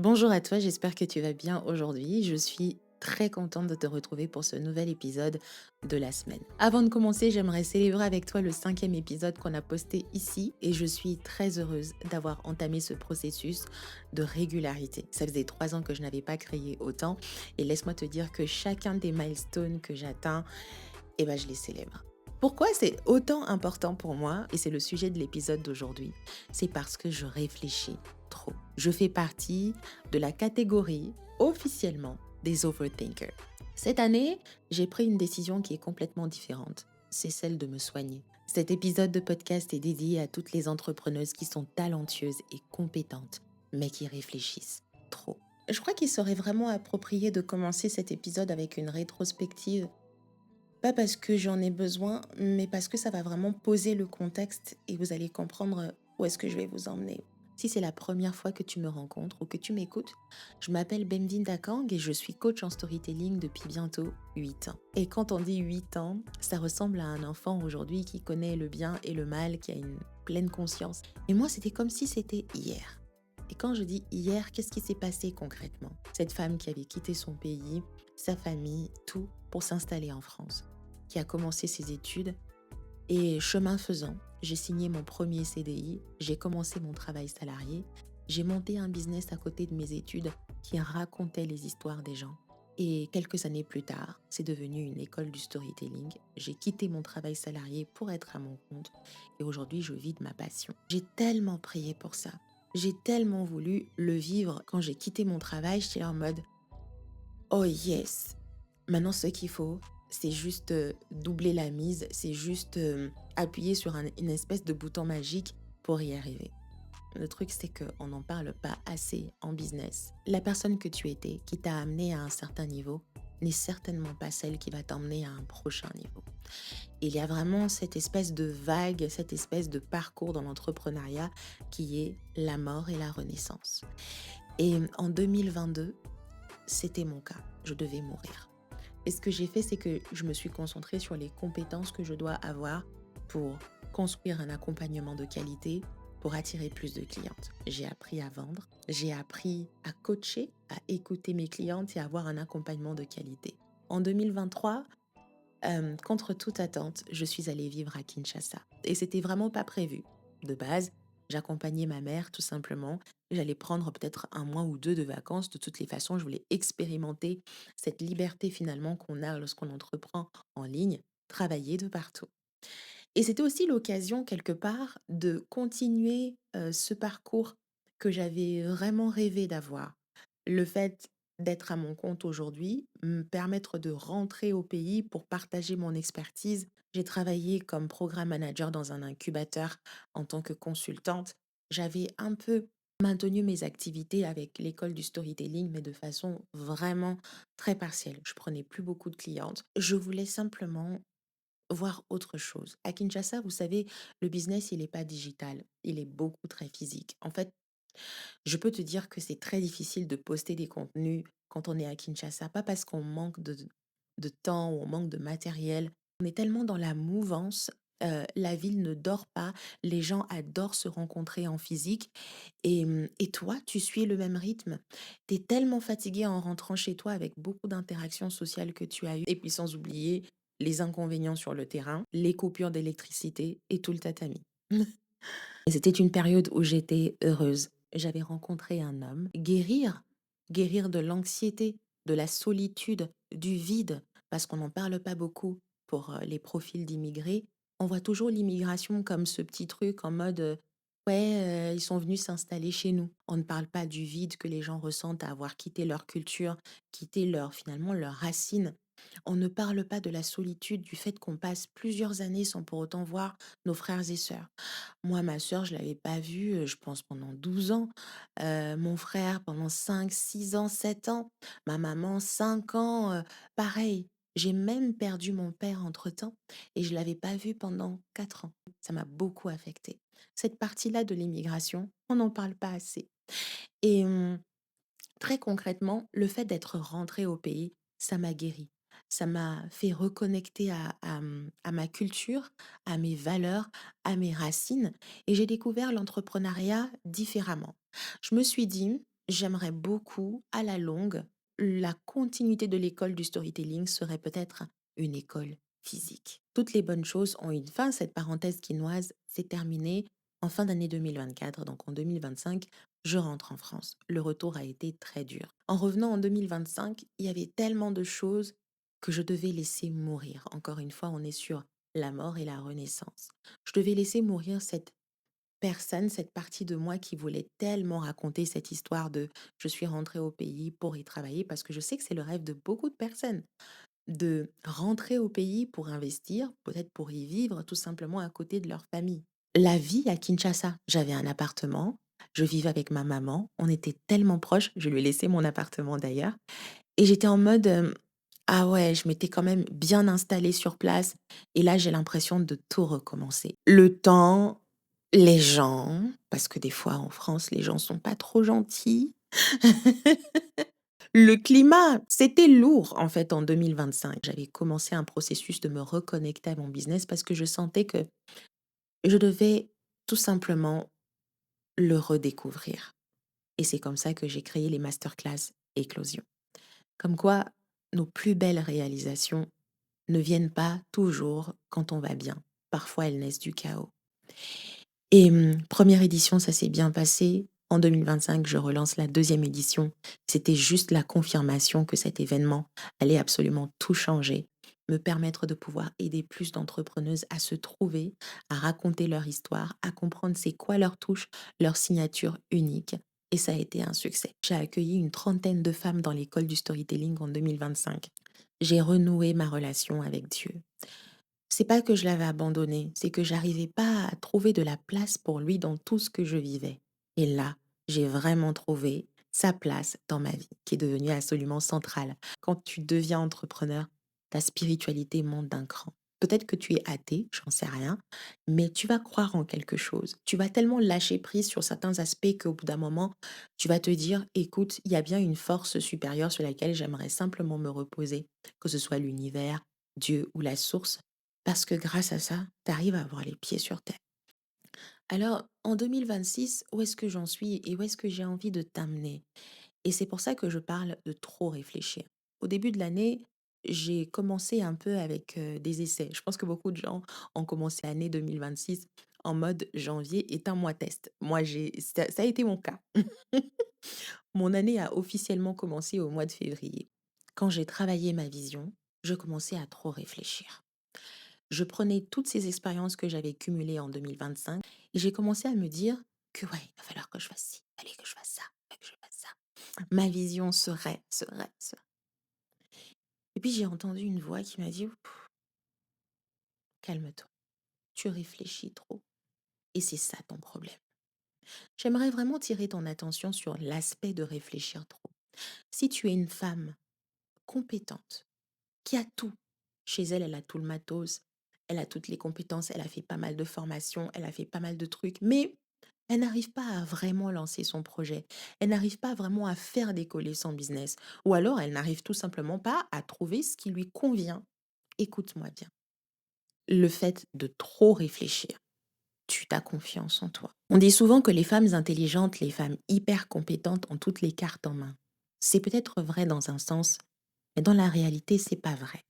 Bonjour à toi, j'espère que tu vas bien aujourd'hui. Je suis très contente de te retrouver pour ce nouvel épisode de la semaine. Avant de commencer, j'aimerais célébrer avec toi le 5e épisode qu'on a posté ici et je suis très heureuse d'avoir entamé ce processus de régularité. Ça faisait 3 ans que je n'avais pas créé autant et laisse-moi te dire que chacun des milestones que j'atteins, je les célèbre. Pourquoi c'est autant important pour moi, et c'est le sujet de l'épisode d'aujourd'hui, c'est parce que je réfléchis trop. Je fais partie de la catégorie, officiellement, des overthinkers. Cette année, j'ai pris une décision qui est complètement différente. C'est celle de me soigner. Cet épisode de podcast est dédié à toutes les entrepreneuses qui sont talentueuses et compétentes, mais qui réfléchissent trop. Je crois qu'il serait vraiment approprié de commencer cet épisode avec une rétrospective, pas parce que j'en ai besoin, mais parce que ça va vraiment poser le contexte et vous allez comprendre où est-ce que je vais vous emmener. Si c'est la première fois que tu me rencontres ou que tu m'écoutes, je m'appelle Bemdine Kang et je suis coach en storytelling depuis bientôt 8 ans. Et quand on dit 8 ans, ça ressemble à un enfant aujourd'hui qui connaît le bien et le mal, qui a une pleine conscience. Et moi, c'était comme si c'était hier. Et quand je dis hier, qu'est-ce qui s'est passé concrètement? Cette femme qui avait quitté son pays, sa famille, tout pour s'installer en France, qui a commencé ses études et chemin faisant, j'ai signé mon premier CDI, j'ai commencé mon travail salarié, j'ai monté un business à côté de mes études qui racontait les histoires des gens. Et quelques années plus tard, c'est devenu une école du storytelling. J'ai quitté mon travail salarié pour être à mon compte et aujourd'hui je vis de ma passion. J'ai tellement prié pour ça. J'ai tellement voulu le vivre. Quand j'ai quitté mon travail, j'étais en mode oh yes. Maintenant, ce qu'il faut, c'est juste doubler la mise, c'est juste appuyer sur une espèce de bouton magique pour y arriver. Le truc, c'est qu'on n'en parle pas assez en business. La personne que tu étais, qui t'a amené à un certain niveau, n'est certainement pas celle qui va t'emmener à un prochain niveau. Il y a vraiment cette espèce de vague, cette espèce de parcours dans l'entrepreneuriat qui est la mort et la renaissance. Et en 2022, c'était mon cas. Je devais mourir. Et ce que j'ai fait, c'est que je me suis concentrée sur les compétences que je dois avoir pour construire un accompagnement de qualité, pour attirer plus de clientes. J'ai appris à vendre, j'ai appris à coacher, à écouter mes clientes et à avoir un accompagnement de qualité. En 2023, contre toute attente, je suis allée vivre à Kinshasa. Et c'était vraiment pas prévu. De base, j'accompagnais ma mère tout simplement. J'allais prendre peut-être un mois ou deux de vacances. De toutes les façons, je voulais expérimenter cette liberté finalement qu'on a lorsqu'on entreprend en ligne, travailler de partout. Et c'était aussi l'occasion quelque part de continuer ce parcours que j'avais vraiment rêvé d'avoir. Le fait d'être à mon compte aujourd'hui, me permettre de rentrer au pays pour partager mon expertise. J'ai travaillé comme programme manager dans un incubateur en tant que consultante. J'avais un peu maintenu mes activités avec l'école du storytelling, mais de façon vraiment très partielle. Je prenais plus beaucoup de clientes. Je voulais simplement voir autre chose. À Kinshasa, vous savez, le business, il n'est pas digital. Il est beaucoup très physique. En fait, je peux te dire que c'est très difficile de poster des contenus quand on est à Kinshasa, pas parce qu'on manque de temps ou on manque de matériel. On est tellement dans la mouvance, la ville ne dort pas, les gens adorent se rencontrer en physique. Et toi, tu suis le même rythme. Tu es tellement fatigué en rentrant chez toi avec beaucoup d'interactions sociales que tu as eues. Et puis sans oublier les inconvénients sur le terrain, les coupures d'électricité et tout le tatami. Et c'était une période où j'étais heureuse. J'avais rencontré un homme. Guérir de l'anxiété, de la solitude, du vide, parce qu'on n'en parle pas beaucoup pour les profils d'immigrés. On voit toujours l'immigration comme ce petit truc en mode ouais, ils sont venus s'installer chez nous. On ne parle pas du vide que les gens ressentent à avoir quitté leur culture, quitté finalement leurs racines. On ne parle pas de la solitude, du fait qu'on passe plusieurs années sans pour autant voir nos frères et sœurs. Moi, ma sœur, je l'avais pas vue, je pense pendant 12 ans. Mon frère pendant 5, 6 ans, 7 ans. Ma maman 5 ans, pareil. J'ai même perdu mon père entre-temps et je l'avais pas vu pendant 4 ans. Ça m'a beaucoup affectée. Cette partie-là de l'immigration, on n'en parle pas assez. Et très concrètement, le fait d'être rentrée au pays, ça m'a guérie. Ça m'a fait reconnecter à ma culture, à mes valeurs, à mes racines et j'ai découvert l'entrepreneuriat différemment. Je me suis dit, j'aimerais beaucoup, à la longue, la continuité de l'école du storytelling serait peut-être une école physique. Toutes les bonnes choses ont une fin. Cette parenthèse quinoise s'est terminée en fin d'année 2024. Donc en 2025, je rentre en France. Le retour a été très dur. En revenant en 2025, il y avait tellement de choses que je devais laisser mourir. Encore une fois, on est sur la mort et la renaissance. Je devais laisser mourir cette personne, cette partie de moi qui voulait tellement raconter cette histoire de je suis rentrée au pays pour y travailler parce que je sais que c'est le rêve de beaucoup de personnes de rentrer au pays pour investir, peut-être pour y vivre tout simplement à côté de leur famille. La vie à Kinshasa, j'avais un appartement, je vivais avec ma maman, on était tellement proches, je lui ai laissé mon appartement d'ailleurs, et j'étais en mode ah ouais, je m'étais quand même bien installée sur place, et là j'ai l'impression de tout recommencer. Le temps, les gens, parce que des fois en France, les gens sont pas trop gentils. Le climat, c'était lourd en fait en 2025. J'avais commencé un processus de me reconnecter à mon business parce que je sentais que je devais tout simplement le redécouvrir. Et c'est comme ça que j'ai créé les masterclass Éclosion. Comme quoi, nos plus belles réalisations ne viennent pas toujours quand on va bien. Parfois, elles naissent du chaos. Et première édition, ça s'est bien passé. En 2025, je relance la deuxième édition. C'était juste la confirmation que cet événement allait absolument tout changer, me permettre de pouvoir aider plus d'entrepreneuses à se trouver, à raconter leur histoire, à comprendre c'est quoi leur touche, leur signature unique. Et ça a été un succès. J'ai accueilli une trentaine de femmes dans l'école du storytelling en 2025. J'ai renoué ma relation avec Dieu. C'est pas que je l'avais abandonné, c'est que j'arrivais pas à trouver de la place pour lui dans tout ce que je vivais. Et là, j'ai vraiment trouvé sa place dans ma vie, qui est devenue absolument centrale. Quand tu deviens entrepreneur, ta spiritualité monte d'un cran. Peut-être que tu es athée, j'en sais rien, mais tu vas croire en quelque chose. Tu vas tellement lâcher prise sur certains aspects qu'au bout d'un moment, tu vas te dire, écoute, il y a bien une force supérieure sur laquelle j'aimerais simplement me reposer, que ce soit l'univers, Dieu ou la source, parce que grâce à ça, tu arrives à avoir les pieds sur terre. Alors, en 2026, où est-ce que j'en suis et où est-ce que j'ai envie de t'amener? Et c'est pour ça que je parle de trop réfléchir. Au début de l'année, j'ai commencé un peu avec des essais. Je pense que beaucoup de gens ont commencé l'année 2026 en mode janvier est un mois test. Moi, ça a été mon cas. Mon année a officiellement commencé au mois de février. Quand j'ai travaillé ma vision, je commençais à trop réfléchir. Je prenais toutes ces expériences que j'avais cumulées en 2025 et j'ai commencé à me dire que ouais, il va falloir que je fasse ci, il fallait que je fasse ça, il fallait que je fasse ça. Ma vision serait. Et puis j'ai entendu une voix qui m'a dit calme-toi, tu réfléchis trop. Et c'est ça ton problème. J'aimerais vraiment tirer ton attention sur l'aspect de réfléchir trop. Si tu es une femme compétente, qui a tout. Chez elle, elle a tout le matos, elle a toutes les compétences, elle a fait pas mal de formations, elle a fait pas mal de trucs, mais elle n'arrive pas à vraiment lancer son projet. Elle n'arrive pas vraiment à faire décoller son business. Ou alors, elle n'arrive tout simplement pas à trouver ce qui lui convient. Écoute-moi bien. Le fait de trop réfléchir, tu t'as confiance en toi. On dit souvent que les femmes intelligentes, les femmes hyper compétentes ont toutes les cartes en main. C'est peut-être vrai dans un sens, mais dans la réalité, c'est pas vrai.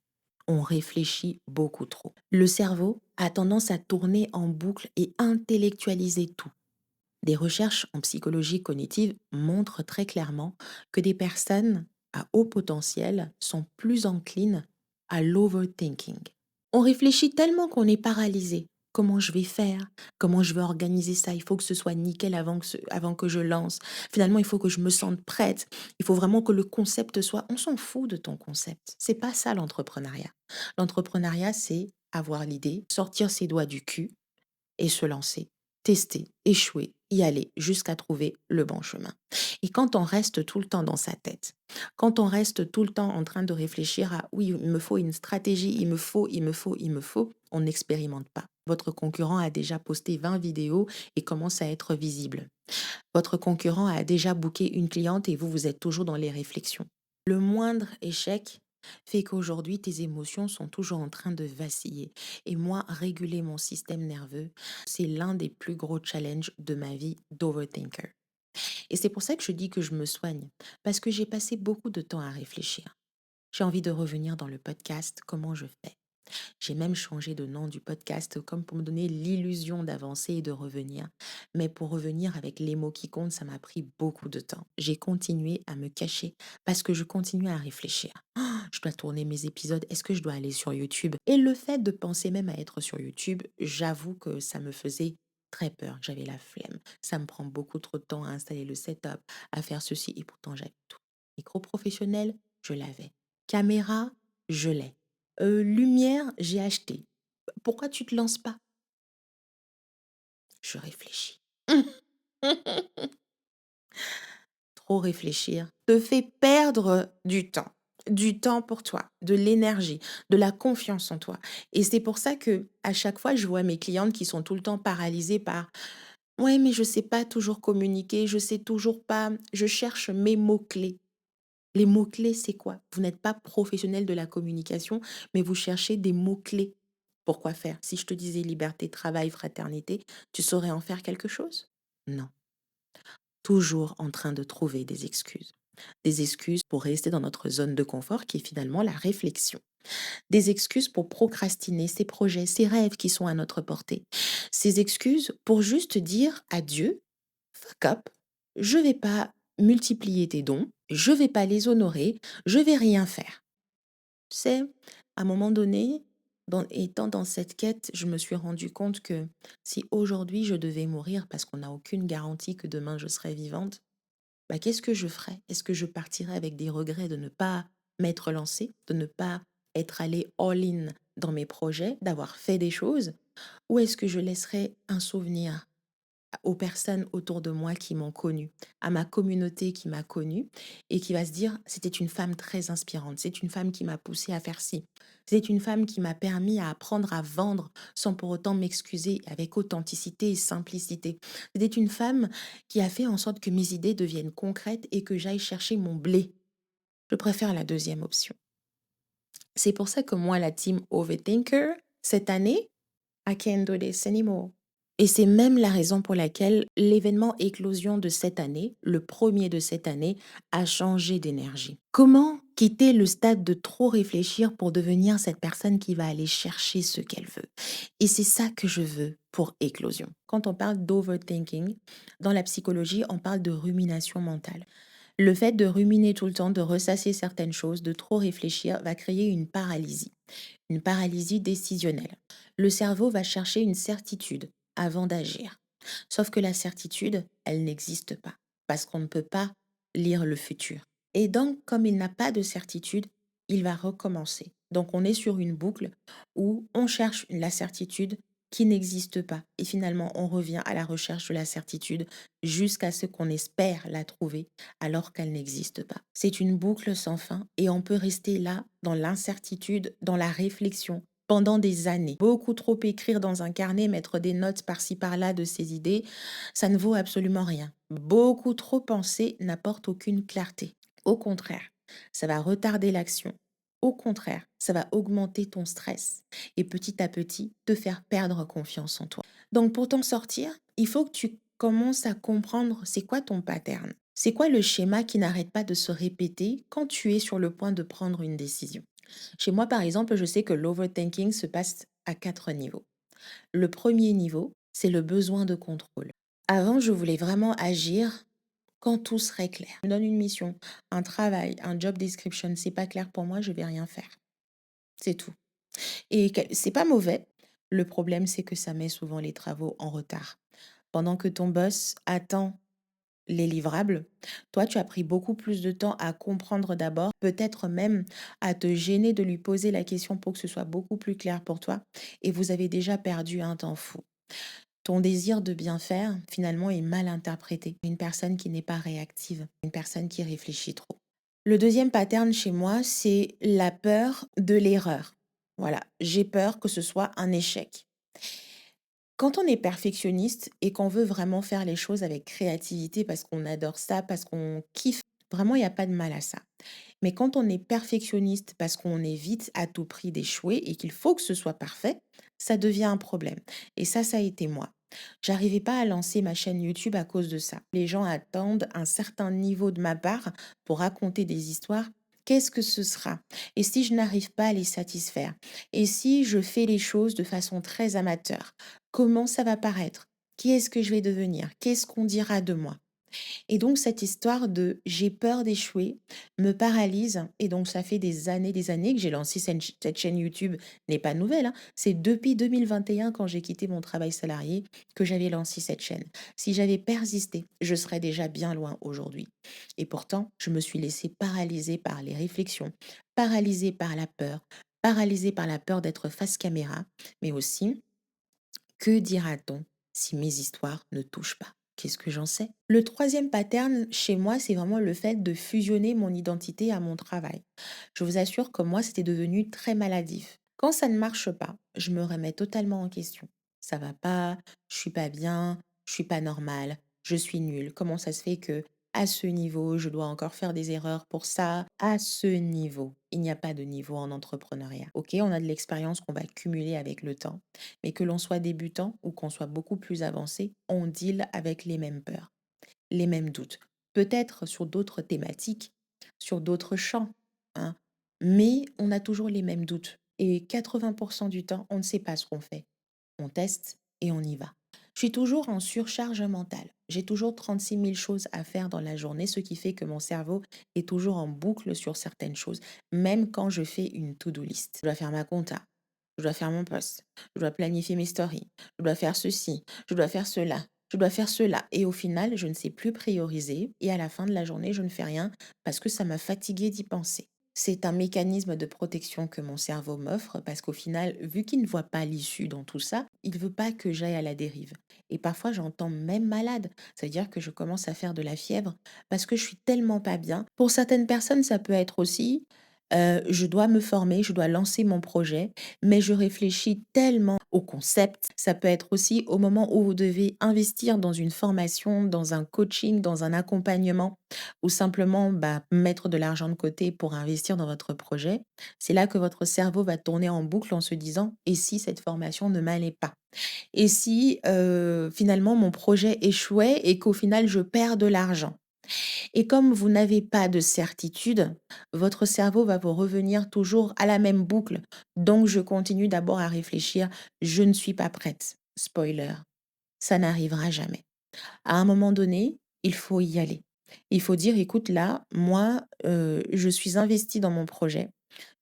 On réfléchit beaucoup trop. Le cerveau a tendance à tourner en boucle et intellectualiser tout. Des recherches en psychologie cognitive montrent très clairement que des personnes à haut potentiel sont plus enclines à l'overthinking. On réfléchit tellement qu'on est paralysé. Comment je vais faire? Comment je vais organiser ça? Il faut que ce soit nickel avant que je lance. Finalement, il faut que je me sente prête. Il faut vraiment que le concept soit. On s'en fout de ton concept. C'est pas ça l'entrepreneuriat. L'entrepreneuriat, c'est avoir l'idée, sortir ses doigts du cul et se lancer, tester, échouer, y aller jusqu'à trouver le bon chemin. Et quand on reste tout le temps dans sa tête, quand on reste tout le temps en train de réfléchir à oui, il me faut une stratégie, il me faut, on n'expérimente pas. Votre concurrent a déjà posté 20 vidéos et commence à être visible. Votre concurrent a déjà booké une cliente et vous, vous êtes toujours dans les réflexions. Le moindre échec fait qu'aujourd'hui, tes émotions sont toujours en train de vaciller. Et moi, réguler mon système nerveux, c'est l'un des plus gros challenges de ma vie d'overthinker. Et c'est pour ça que je dis que je me soigne, parce que j'ai passé beaucoup de temps à réfléchir. J'ai envie de revenir dans le podcast, comment je fais. J'ai même changé de nom du podcast comme pour me donner l'illusion d'avancer et de revenir. Mais pour revenir avec les mots qui comptent, ça m'a pris beaucoup de temps. J'ai continué à me cacher parce que je continuais à réfléchir. Je dois tourner mes épisodes. Est-ce que je dois aller sur YouTube? Et le fait de penser même à être sur YouTube, j'avoue que ça me faisait très peur. J'avais la flemme. Ça me prend beaucoup trop de temps à installer le setup, à faire ceci. Et pourtant, j'avais tout. Micro professionnel, je l'avais. Caméra, je l'ai. Lumière, j'ai acheté. Pourquoi tu te lances pas? Je réfléchis. Trop réfléchir te fait perdre du temps. Du temps pour toi, de l'énergie, de la confiance en toi. Et c'est pour ça que à chaque fois, je vois mes clientes qui sont tout le temps paralysées par ouais, mais je sais pas toujours communiquer, je sais toujours pas, je cherche mes mots-clés. Les mots-clés, c'est quoi? Vous n'êtes pas professionnel de la communication, mais vous cherchez des mots-clés. Pourquoi faire? Si je te disais liberté, travail, fraternité, tu saurais en faire quelque chose? Non. Toujours en train de trouver des excuses. Des excuses pour rester dans notre zone de confort qui est finalement la réflexion. Des excuses pour procrastiner ces projets, ces rêves qui sont à notre portée. Ces excuses pour juste dire à Dieu, fuck up, je vais pas multiplier tes dons, je vais pas les honorer, je vais rien faire. C'est à un moment donné, étant dans cette quête, je me suis rendu compte que si aujourd'hui je devais mourir parce qu'on n'a aucune garantie que demain je serai vivante, bah, qu'est-ce que je ferais? Est-ce que je partirais avec des regrets de ne pas m'être lancée, de ne pas être allée all-in dans mes projets, d'avoir fait des choses? Ou est-ce que je laisserais un souvenir aux personnes autour de moi qui m'ont connue, à ma communauté qui m'a connue et qui va se dire, c'était une femme très inspirante, c'est une femme qui m'a poussée à faire ci, c'est une femme qui m'a permis à apprendre à vendre sans pour autant m'excuser, avec authenticité et simplicité. C'était une femme qui a fait en sorte que mes idées deviennent concrètes et que j'aille chercher mon blé. Je préfère la deuxième option. C'est pour ça que moi, la team Overthinker, cette année, I can't do this anymore. Et c'est même la raison pour laquelle l'événement éclosion de cette année, le premier de cette année, a changé d'énergie. Comment quitter le stade de trop réfléchir pour devenir cette personne qui va aller chercher ce qu'elle veut? Et c'est ça que je veux pour éclosion. Quand on parle d'overthinking, dans la psychologie, on parle de rumination mentale. Le fait de ruminer tout le temps, de ressasser certaines choses, de trop réfléchir, va créer une paralysie décisionnelle. Le cerveau va chercher une certitude avant d'agir. Sauf que la certitude, elle n'existe pas, parce qu'on ne peut pas lire le futur. Et donc, comme il n'a pas de certitude, il va recommencer. Donc, on est sur une boucle où on cherche la certitude qui n'existe pas. Et finalement, on revient à la recherche de la certitude jusqu'à ce qu'on espère la trouver alors qu'elle n'existe pas. C'est une boucle sans fin et on peut rester là dans l'incertitude, dans la réflexion pendant des années. Beaucoup trop écrire dans un carnet, mettre des notes par-ci par-là de ses idées, ça ne vaut absolument rien. Beaucoup trop penser n'apporte aucune clarté. Au contraire, ça va retarder l'action. Au contraire, ça va augmenter ton stress et petit à petit te faire perdre confiance en toi. Donc pour t'en sortir, il faut que tu commences à comprendre c'est quoi ton pattern. C'est quoi le schéma qui n'arrête pas de se répéter quand tu es sur le point de prendre une décision. Chez moi, par exemple, je sais que l'overthinking se passe à 4 niveaux. Le premier niveau, c'est le besoin de contrôle. Avant, je voulais vraiment agir quand tout serait clair. Je me donne une mission, un travail, un job description, c'est pas clair pour moi, je vais rien faire. C'est tout. Et c'est pas mauvais. Le problème, c'est que ça met souvent les travaux en retard. Pendant que ton boss attend les livrables, toi, tu as pris beaucoup plus de temps à comprendre d'abord, peut-être même à te gêner de lui poser la question pour que ce soit beaucoup plus clair pour toi. Et vous avez déjà perdu un temps fou. Ton désir de bien faire, finalement, est mal interprété. Une personne qui n'est pas réactive, une personne qui réfléchit trop. Le deuxième pattern chez moi, c'est la peur de l'erreur. Voilà, j'ai peur que ce soit un échec. Quand on est perfectionniste et qu'on veut vraiment faire les choses avec créativité parce qu'on adore ça, parce qu'on kiffe, vraiment, il n'y a pas de mal à ça. Mais quand on est perfectionniste parce qu'on évite à tout prix d'échouer et qu'il faut que ce soit parfait, ça devient un problème. Et ça a été moi. J'arrivais pas à lancer ma chaîne YouTube à cause de ça. Les gens attendent un certain niveau de ma part pour raconter des histoires. Qu'est-ce que ce sera? Et si je n'arrive pas à les satisfaire? Et si je fais les choses de façon très amateur? Comment ça va paraître? Qui est-ce que je vais devenir? Qu'est-ce qu'on dira de moi? Et donc cette histoire de «j'ai peur d'échouer» me paralyse et donc ça fait des années que j'ai lancé cette chaîne YouTube n'est pas nouvelle, hein. C'est depuis 2021 quand j'ai quitté mon travail salarié que j'avais lancé cette chaîne. Si j'avais persisté, je serais déjà bien loin aujourd'hui. Et pourtant, je me suis laissée paralyser par les réflexions, paralysée par la peur, paralysée par la peur d'être face caméra, mais aussi que dira-t-on si mes histoires ne touchent pas? Qu'est-ce que j'en sais? Le troisième pattern chez moi, c'est vraiment le fait de fusionner mon identité à mon travail. Je vous assure que moi, c'était devenu très maladif. Quand ça ne marche pas, je me remets totalement en question. Ça va pas, je suis pas bien, je suis pas normale, je suis nulle. Comment ça se fait que à ce niveau, je dois encore faire des erreurs pour ça? À ce niveau, il n'y a pas de niveau en entrepreneuriat. Ok, on a de l'expérience qu'on va cumuler avec le temps, mais que l'on soit débutant ou qu'on soit beaucoup plus avancé, on deal avec les mêmes peurs, les mêmes doutes. Peut-être sur d'autres thématiques, sur d'autres champs, hein, mais on a toujours les mêmes doutes. Et 80% du temps, on ne sait pas ce qu'on fait. On teste et on y va. Je suis toujours en surcharge mentale. J'ai toujours 36 000 choses à faire dans la journée, ce qui fait que mon cerveau est toujours en boucle sur certaines choses, même quand je fais une to-do list. Je dois faire ma compta, je dois faire mon post, je dois planifier mes stories, je dois faire ceci, je dois faire cela, je dois faire cela. Et au final, je ne sais plus prioriser et à la fin de la journée, je ne fais rien parce que ça m'a fatiguée d'y penser. C'est un mécanisme de protection que mon cerveau m'offre parce qu'au final, vu qu'il ne voit pas l'issue dans tout ça, il ne veut pas que j'aille à la dérive. Et parfois, j'entends même malade. Ça veut dire que je commence à faire de la fièvre parce que je suis tellement pas bien. Pour certaines personnes, ça peut être aussi, je dois me former, je dois lancer mon projet, mais je réfléchis tellement au concept. Ça peut être aussi au moment où vous devez investir dans une formation, dans un coaching, dans un accompagnement ou simplement mettre de l'argent de côté pour investir dans votre projet. C'est là que votre cerveau va tourner en boucle en se disant: «Et si cette formation ne m'allait pas? Et si, finalement mon projet échouait et qu'au final je perds de l'argent?» Et comme vous n'avez pas de certitude, votre cerveau va vous revenir toujours à la même boucle. Donc je continue d'abord à réfléchir: «Je ne suis pas prête». Spoiler, ça n'arrivera jamais. À un moment donné, il faut y aller. Il faut dire: «Écoute, là, moi, je suis investie dans mon projet.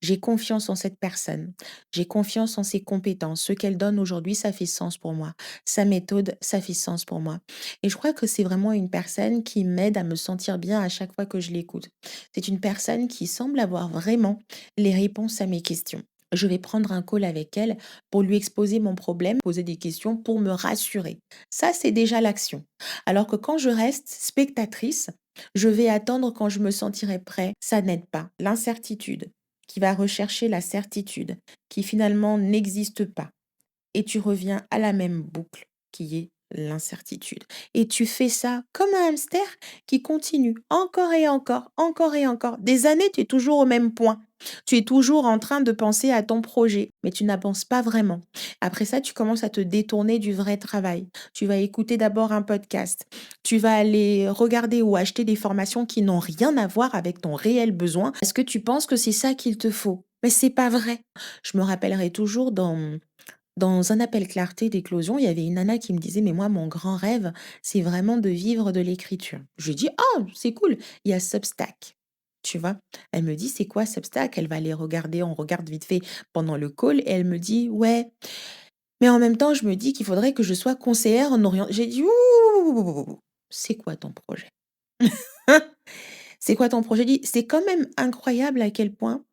J'ai confiance en cette personne. J'ai confiance en ses compétences. Ce qu'elle donne aujourd'hui, ça fait sens pour moi. Sa méthode, ça fait sens pour moi». Et je crois que c'est vraiment une personne qui m'aide à me sentir bien à chaque fois que je l'écoute. C'est une personne qui semble avoir vraiment les réponses à mes questions. Je vais prendre un call avec elle pour lui exposer mon problème, poser des questions pour me rassurer. Ça, c'est déjà l'action. Alors que quand je reste spectatrice, je vais attendre quand je me sentirai prêt. Ça n'aide pas. L'incertitude, qui va rechercher la certitude, qui finalement n'existe pas. Et tu reviens à la même boucle qui est l'incertitude. Et tu fais ça comme un hamster qui continue encore et encore, encore et encore. Des années, tu es toujours au même point. Tu es toujours en train de penser à ton projet, mais tu n'avances pas vraiment. Après ça, tu commences à te détourner du vrai travail. Tu vas écouter d'abord un podcast. Tu vas aller regarder ou acheter des formations qui n'ont rien à voir avec ton réel besoin. Est-ce que tu penses que c'est ça qu'il te faut? Mais c'est pas vrai. Je me rappellerai toujours dans un appel clarté d'éclosion, il y avait une nana qui me disait: «Mais moi, mon grand rêve, c'est vraiment de vivre de l'écriture». Je lui dis: «Ah, c'est cool, il y a Substack». Tu vois? Elle me dit: «C'est quoi Substack?» Elle va aller regarder, on regarde vite fait pendant le call et elle me dit: «Ouais, mais en même temps, je me dis qu'il faudrait que je sois conseillère en orient». J'ai dit: «Ouh, c'est quoi ton projet?» C'est quoi ton projet? Dis, c'est quand même incroyable à quel point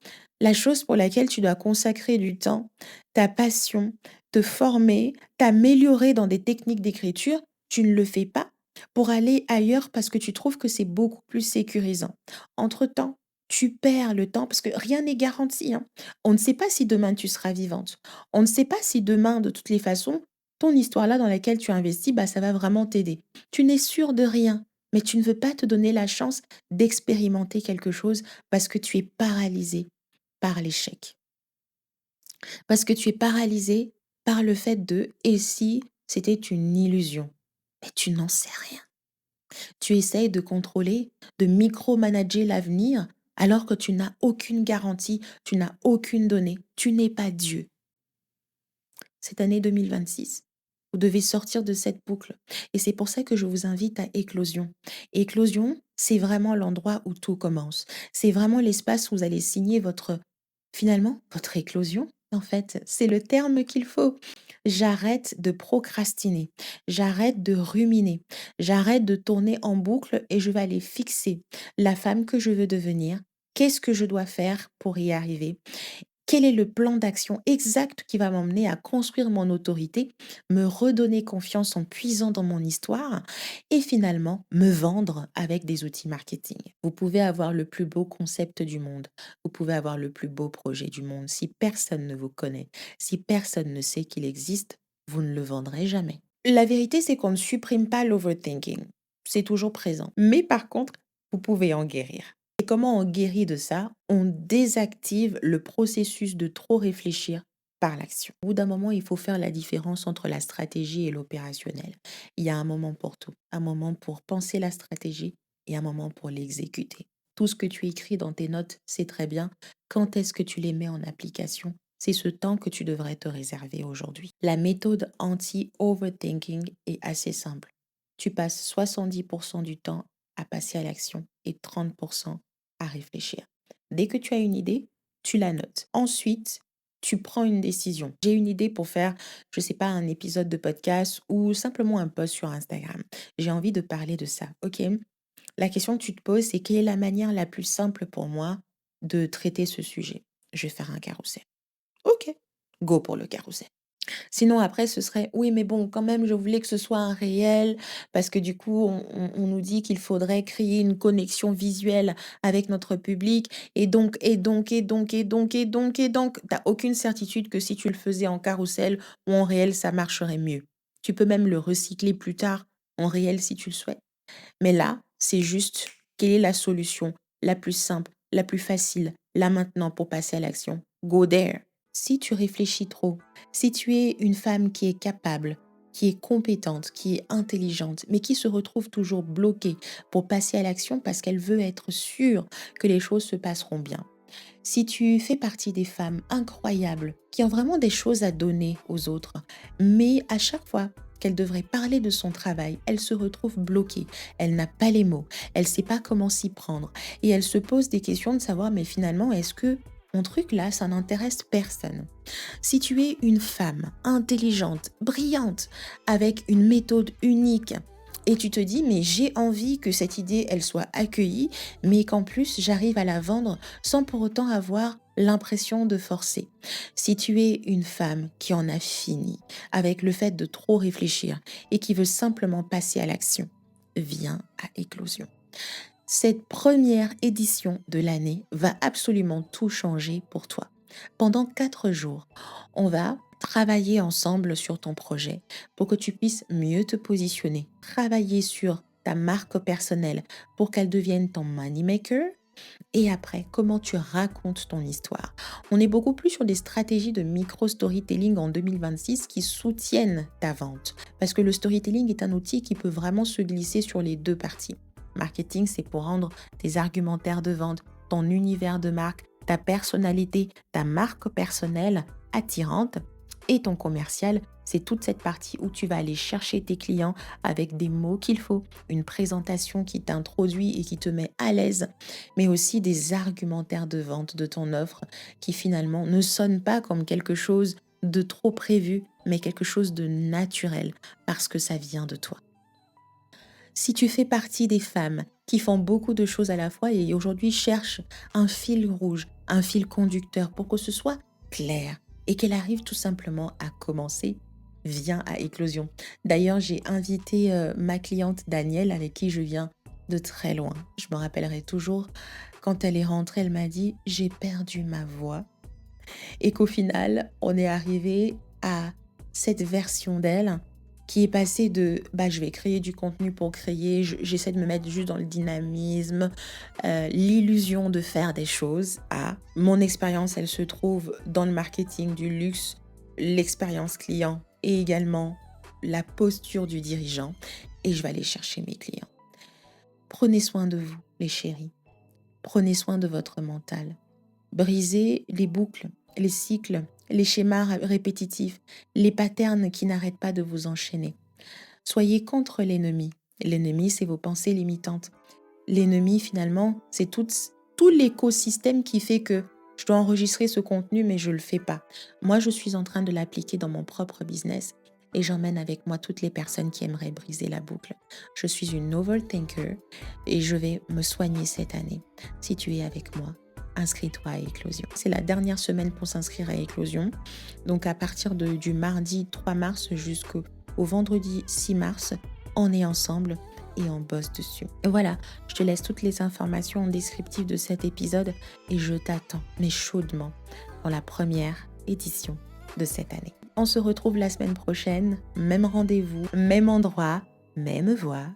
la chose pour laquelle tu dois consacrer du temps, ta passion, te former, t'améliorer dans des techniques d'écriture, tu ne le fais pas pour aller ailleurs parce que tu trouves que c'est beaucoup plus sécurisant. Entre-temps, tu perds le temps parce que rien n'est garanti, hein. On ne sait pas si demain tu seras vivante. On ne sait pas si demain, de toutes les façons, ton histoire là dans laquelle tu investis, ça va vraiment t'aider. Tu n'es sûr de rien, mais tu ne veux pas te donner la chance d'expérimenter quelque chose parce que tu es paralysé par l'échec. Parce que tu es paralysé par le fait de «et si?» c'était une illusion. Mais tu n'en sais rien. Tu essayes de contrôler, de micromanager l'avenir alors que tu n'as aucune garantie, tu n'as aucune donnée. Tu n'es pas Dieu. Cette année 2026, vous devez sortir de cette boucle. Et c'est pour ça que je vous invite à Éclosion. Éclosion, c'est vraiment l'endroit où tout commence. C'est vraiment l'espace où vous allez signer finalement, votre éclosion. En fait, c'est le terme qu'il faut. J'arrête de procrastiner, j'arrête de ruminer, j'arrête de tourner en boucle et je vais aller fixer la femme que je veux devenir. Qu'est-ce que je dois faire pour y arriver? Quel est le plan d'action exact qui va m'emmener à construire mon autorité, me redonner confiance en puisant dans mon histoire et finalement me vendre avec des outils marketing? Vous pouvez avoir le plus beau concept du monde, vous pouvez avoir le plus beau projet du monde. Si personne ne vous connaît, si personne ne sait qu'il existe, vous ne le vendrez jamais. La vérité, c'est qu'on ne supprime pas l'overthinking. C'est toujours présent. Mais par contre, vous pouvez en guérir. Et comment on guérit de ça? On désactive le processus de trop réfléchir par l'action. Au bout d'un moment, il faut faire la différence entre la stratégie et l'opérationnel. Il y a un moment pour tout, un moment pour penser la stratégie et un moment pour l'exécuter. Tout ce que tu écris dans tes notes, c'est très bien. Quand est-ce que tu les mets en application? C'est ce temps que tu devrais te réserver aujourd'hui. La méthode anti-overthinking est assez simple. Tu passes 70% du temps à passer à l'action et 30% à réfléchir. Dès que tu as une idée, tu la notes. Ensuite, tu prends une décision. J'ai une idée pour faire, je ne sais pas, un épisode de podcast ou simplement un post sur Instagram. J'ai envie de parler de ça. OK? La question que tu te poses, c'est quelle est la manière la plus simple pour moi de traiter ce sujet? Je vais faire un carrousel. OK. Go pour le carrousel. Sinon après ce serait: «Oui mais bon quand même je voulais que ce soit un réel parce que du coup on nous dit qu'il faudrait créer une connexion visuelle avec notre public et donc». Tu aucune certitude que si tu le faisais en carrousel ou en réel ça marcherait mieux. Tu peux même le recycler plus tard en réel si tu le souhaites. Mais là, c'est juste quelle est la solution la plus simple, la plus facile, là maintenant pour passer à l'action? Go there. Si tu réfléchis trop, si tu es une femme qui est capable, qui est compétente, qui est intelligente, mais qui se retrouve toujours bloquée pour passer à l'action parce qu'elle veut être sûre que les choses se passeront bien. Si tu fais partie des femmes incroyables qui ont vraiment des choses à donner aux autres, mais à chaque fois qu'elle devrait parler de son travail, elle se retrouve bloquée, elle n'a pas les mots, elle ne sait pas comment s'y prendre et elle se pose des questions de savoir mais finalement est-ce que mon truc là, ça n'intéresse personne. Si tu es une femme intelligente, brillante, avec une méthode unique, et tu te dis, mais j'ai envie que cette idée, elle soit accueillie, mais qu'en plus, j'arrive à la vendre sans pour autant avoir l'impression de forcer. Si tu es une femme qui en a fini avec le fait de trop réfléchir et qui veut simplement passer à l'action, viens à Éclosion. Cette première édition de l'année va absolument tout changer pour toi. Pendant 4 jours, on va travailler ensemble sur ton projet pour que tu puisses mieux te positionner, travailler sur ta marque personnelle pour qu'elle devienne ton moneymaker et après, comment tu racontes ton histoire. On est beaucoup plus sur des stratégies de micro-storytelling en 2026 qui soutiennent ta vente parce que le storytelling est un outil qui peut vraiment se glisser sur les deux parties. Marketing, c'est pour rendre tes argumentaires de vente, ton univers de marque, ta personnalité, ta marque personnelle attirante. Et ton commercial, c'est toute cette partie où tu vas aller chercher tes clients avec des mots qu'il faut, une présentation qui t'introduit et qui te met à l'aise, mais aussi des argumentaires de vente de ton offre qui finalement ne sonnent pas comme quelque chose de trop prévu, mais quelque chose de naturel parce que ça vient de toi. Si tu fais partie des femmes qui font beaucoup de choses à la fois et aujourd'hui cherchent un fil rouge, un fil conducteur pour que ce soit clair et qu'elle arrive tout simplement à commencer, viens à Éclosion. D'ailleurs, j'ai invité ma cliente Danielle avec qui je viens de très loin. Je me rappellerai toujours quand elle est rentrée, elle m'a dit j'ai perdu ma voix et qu'au final, on est arrivé à cette version d'elle qui est passée de je vais créer du contenu pour créer, j'essaie de me mettre juste dans le dynamisme, l'illusion de faire des choses, à mon expérience, elle se trouve dans le marketing du luxe, l'expérience client et également la posture du dirigeant et je vais aller chercher mes clients. Prenez soin de vous, les chéris. Prenez soin de votre mental. Brisez les boucles, les cycles, les schémas répétitifs, les patterns qui n'arrêtent pas de vous enchaîner. Soyez contre l'ennemi. L'ennemi, c'est vos pensées limitantes. L'ennemi, finalement, c'est tout l'écosystème qui fait que je dois enregistrer ce contenu, mais je ne le fais pas. Moi, je suis en train de l'appliquer dans mon propre business et j'emmène avec moi toutes les personnes qui aimeraient briser la boucle. Je suis une overthinker et je vais me soigner cette année. Si tu es avec moi, inscris-toi à Éclosion. C'est la dernière semaine pour s'inscrire à Éclosion. Donc, à partir du mardi 3 mars jusqu'au vendredi 6 mars, on est ensemble et on bosse dessus. Et voilà, je te laisse toutes les informations en descriptif de cet épisode et je t'attends, mais chaudement, pour la première édition de cette année. On se retrouve la semaine prochaine, même rendez-vous, même endroit, même voix,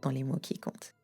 dans les mots qui comptent.